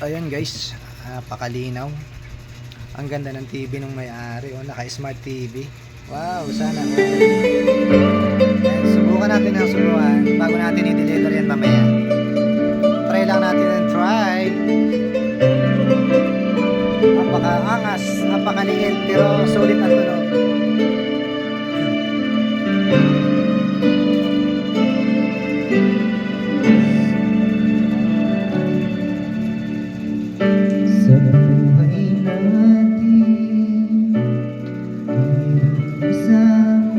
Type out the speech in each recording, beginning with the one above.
Ayan guys, napakalinaw. Ang ganda ng TV nung may-ari. Oh, naka-smart TV. Wow, sana. Ayan, subukan natin ang subukan bago natin i-deliver yan mamaya. Try lang natin ang try. Napaka-angas, napakaliit, pero sulit ang tunog. Sa buhay natin, mayroong isang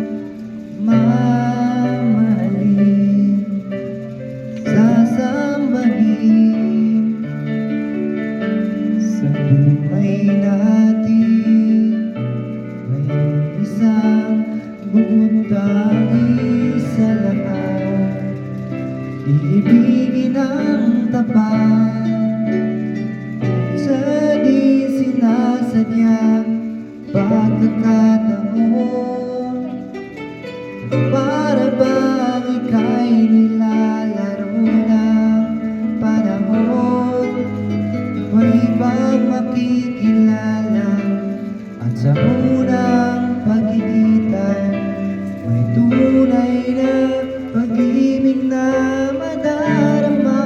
mamahalin, sasambahin. Sa buhay natin, mayroong isang bubuntangi sa lahat, iibigin ang tapat. Sa di sinasadyang pagkakataon, para bang ika'y nilalaro ng panahon. May ibang makikilala at sa unang pagkikita, may tunay na pag-ibig na madarama.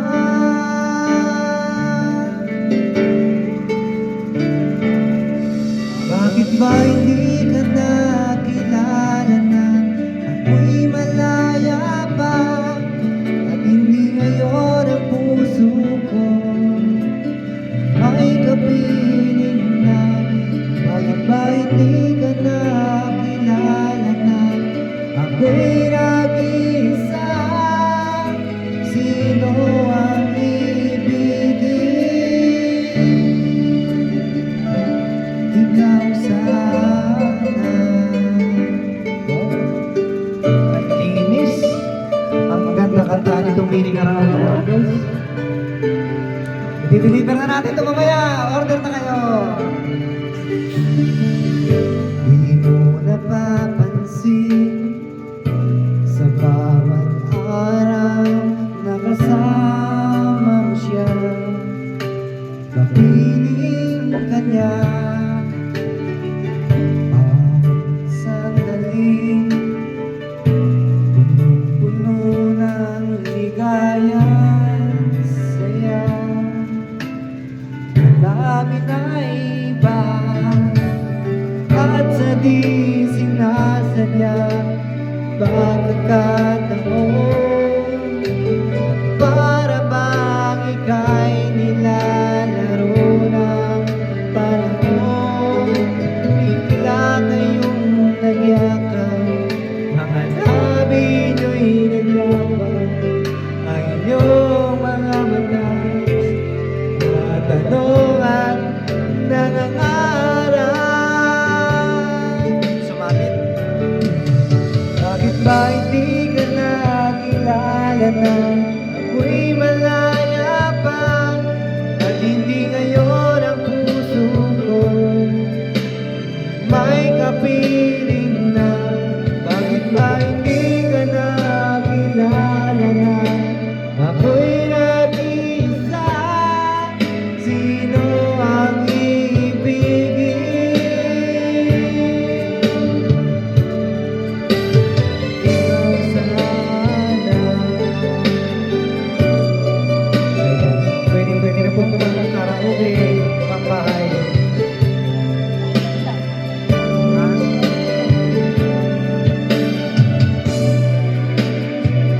Bakit ba hindi ka nakilala na ako'y malaya pa, at hindi ngayon ang puso ko ay kapiling na? Bakit ba hindi ka nakilala na ako'y nag-iisa? Sino ang ibigin? Ikaw sana. Ang linis. Ang maganda kanta nitong Meaning Around the World, guys. I-deliver na natin ito mamaya. Order